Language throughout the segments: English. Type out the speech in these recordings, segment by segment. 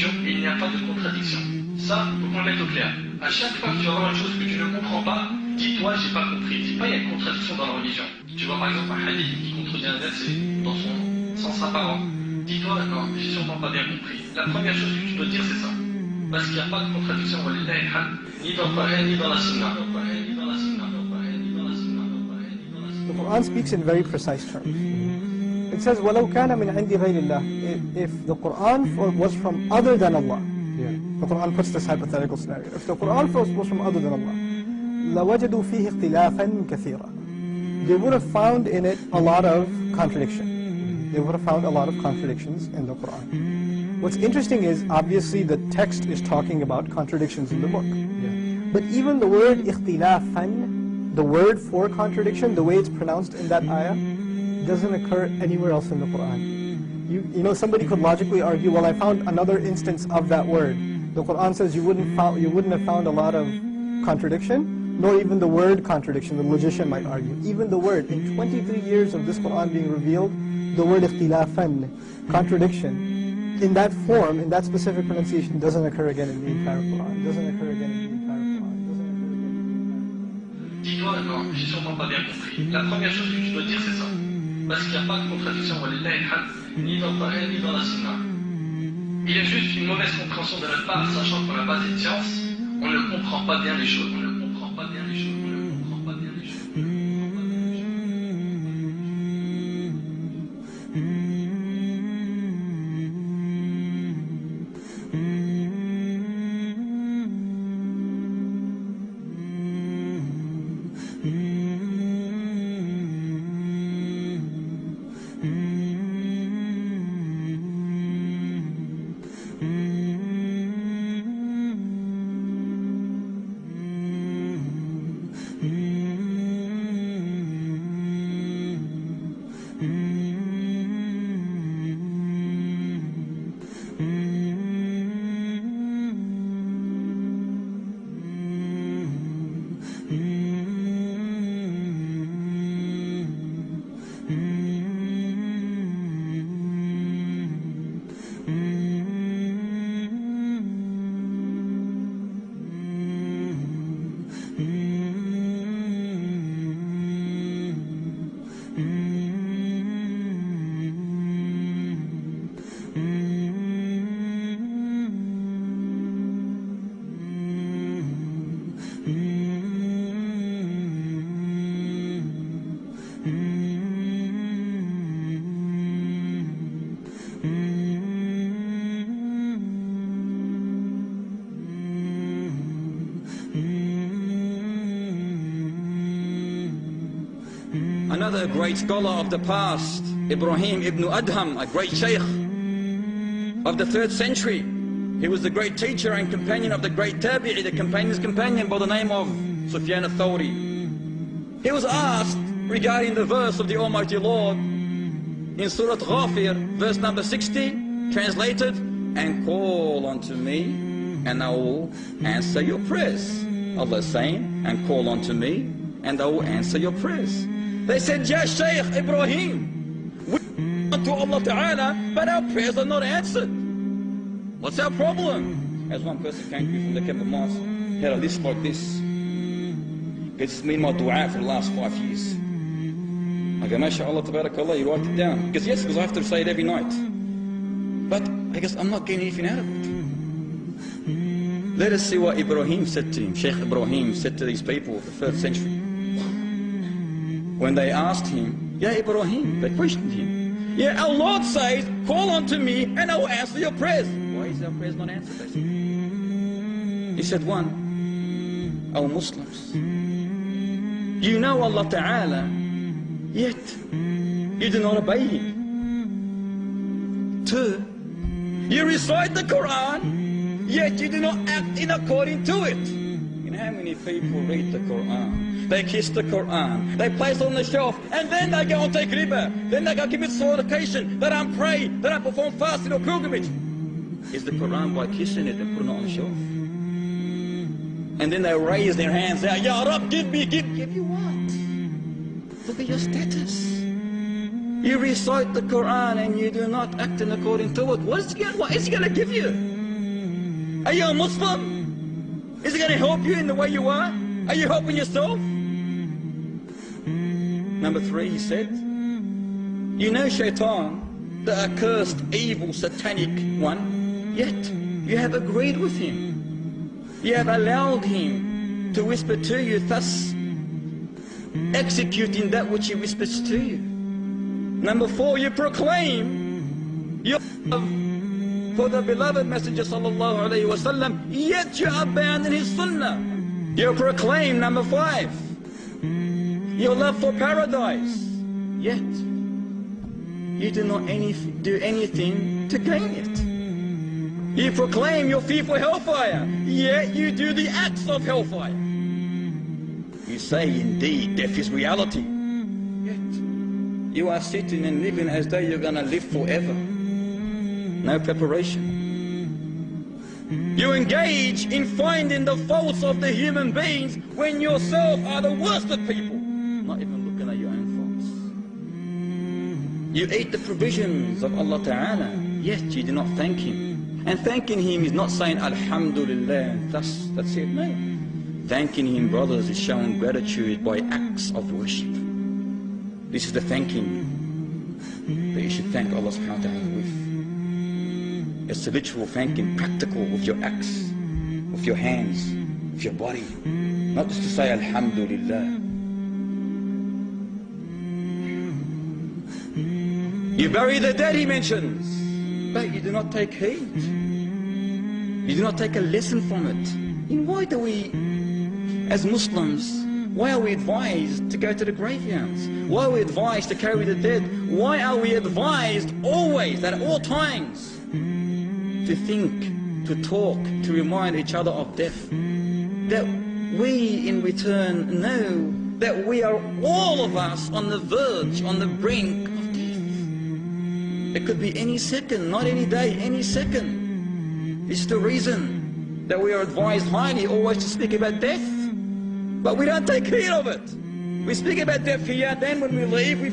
religion et il n'y a pas de contradiction. Ça, il faut qu'on le mette au clair. À chaque fois que tu vas voir une chose que tu ne comprends pas, dis-toi, j'ai pas compris. Dis pas, il y a une contradiction dans la religion. Tu vois par exemple un hadith qui contredit un verset dans son sens apparent. Dis-toi, non, j'ai sûrement pas bien compris. La première chose que tu dois dire, c'est ça. Parce qu'il n'y a pas de contradiction, ni dans le Coran, ni dans la Sunna. The Quran speaks in very precise terms. It says, وَلَوْ كَانَ مِنْ عِنْدِ غَيْرِ اللَّهِ. If the Quran was from other than Allah, the Quran puts this hypothetical scenario. If the Quran was from other than Allah, لَوَجَدُوا فِيهِ اخْتِلَافًا كَثِيرًا. They would have found in it a lot of contradiction. They would have found a lot of contradictions in the Quran. What's interesting is, obviously, the text is talking about contradictions in the book. But even the word اختلافًا, the word for contradiction, the way it's pronounced in that ayah, doesn't occur anywhere else in the Quran. You know, somebody could logically argue, well, I found another instance of that word. The Quran says you wouldn't have found a lot of contradiction, nor even the word contradiction. The logician might argue. Even the word, in 23 years of this Quran being revealed, the word اختلافًا, contradiction, in that form, in that specific pronunciation, doesn't occur again in the entire Quran. Doesn't occur again in the entire Quran. Dis-toi, non, j'ai sûrement pas bien compris. La première chose que tu dois dire, c'est ça. Parce qu'il n'y a pas de contradiction, ni dans le Coran, ni dans la Sunna. Il y a juste une mauvaise compréhension de notre part, sachant qu'on n'a pas cette science, on ne comprend pas bien les choses. On ne comprend pas bien les choses. On ne comprend pas bien les choses. Another great scholar of the past, Ibrahim ibn Adham, a great sheikh of the 3rd century. He was the great teacher and companion of the great tabi'i, the companion's companion by the name of Sufyan al-Thawri. He was asked regarding the verse of the Almighty Lord in Surah Ghafir, verse number 60, translated, and call unto me and I will answer your prayers. Allah is saying, and call unto me and I will answer your prayers. They said, Ya Shaykh Ibrahim, we want to Allah Ta'ala, but our prayers are not answered. What's our problem? As one person came to me from the Cape of Mosque, had a list like this. It's been my dua for the last 5 years. I go, MashaAllah, Tabarakallah, you write it down. Because yes, because I have to say it every night. But I guess I'm not getting anything out of it. Let us see what Ibrahim said to him. Sheikh Ibrahim said to these people of the 3rd century. When they asked him, Ya Ibrahim, they questioned him. Yeah, our Lord says, call unto me and I will answer your prayers. Why is our prayers not answered? They said. He said, one, our Muslims. You know Allah Ta'ala, yet you do not obey Him. 2, you recite the Quran, yet you do not act in according to it. You know how many people read the Quran? They kiss the Quran, they place it on the shelf, and then they go and take riba, then they go commit fornication, they don't pray, they don't perform fasting or pilgrimage. Is the Quran by kissing it and putting it on the shelf? And then they raise their hands out, Ya Rab, give me, give you what? Look at your status. You recite the Quran and you do not act in according to it. What is he going to give you? Are you a Muslim? Is it going to help you in the way you are? Are you helping yourself? Number 3, he said, you know Shaitan, the accursed, evil, satanic one, yet you have agreed with him. You have allowed him to whisper to you, thus executing that which he whispers to you. Number 4, you proclaim your love for the beloved Messenger sallallahu alayhi wa sallam, yet you abandon his sunnah. You proclaim, number 5, your love for paradise, yet you do not do anything to gain it. You proclaim your fear for hellfire, yet you do the acts of hellfire. You say, indeed, death is reality, yet you are sitting and living as though you're going to live forever. No preparation. You engage in finding the faults of the human beings when yourself are the worst of people, not even looking at your own faults. You eat the provisions of Allah Ta'ala, yet you do not thank Him. And thanking Him is not saying Alhamdulillah, thus, that's it, no. Thanking Him, brothers, is showing gratitude by acts of worship. This is the thanking that you should thank Allah subhanahu wa ta'ala with. It's a literal thanking, practical, with your acts, with your hands, with your body. Not just to say Alhamdulillah. You bury the dead, he mentions, but you do not take heed. You do not take a lesson from it. And why do we, as Muslims, why are we advised to go to the graveyards? Why are we advised to carry the dead? Why are we advised always, at all times, to think, to talk, to remind each other of death? That we in return know that we are all of us on the verge, on the brink of death. It could be any second, not any day, any second. It's the reason that we are advised highly always to speak about death. But we don't take heed of it. We speak about death here, then when we leave, we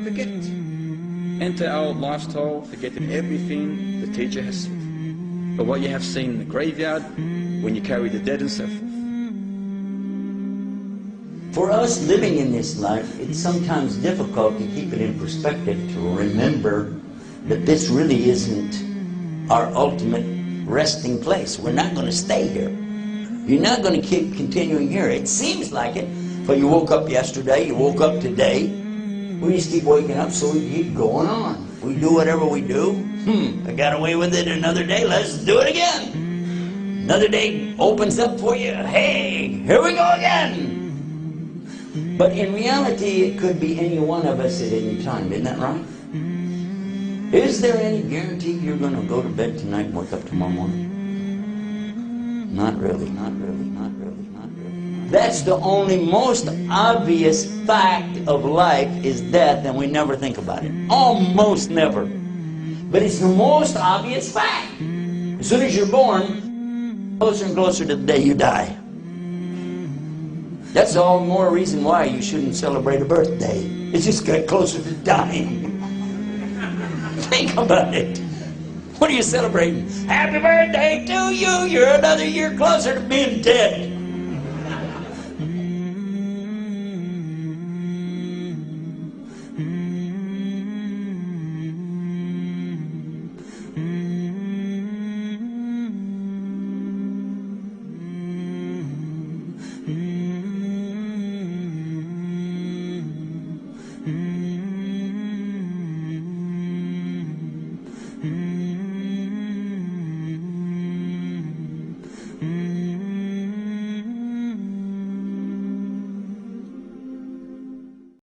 forget. Enter our lifestyle, forgetting everything the teacher has said. But what you have seen in the graveyard, when you carry the dead and so forth. For us living in this life, it's sometimes difficult to keep it in perspective, to remember that this really isn't our ultimate resting place. We're not going to stay here. You're not going to keep continuing here. It seems like it, but you woke up yesterday, you woke up today. We just keep waking up, so we keep going on. We do whatever we do. I got away with it another day, let's do it again. Another day opens up for you. Hey, here we go again. But in reality, it could be any one of us at any time. Isn't that right? Is there any guarantee you're going to go to bed tonight and wake up tomorrow morning? Not really, not really, not really, not really. That's the only most obvious fact of life is death, and we never think about it. Almost never. But it's the most obvious fact. As soon as you're born, closer and closer to the day you die. That's all more reason why you shouldn't celebrate a birthday. It's just get closer to dying. Think about it. What are you celebrating? Happy birthday to you. You're another year closer to being dead.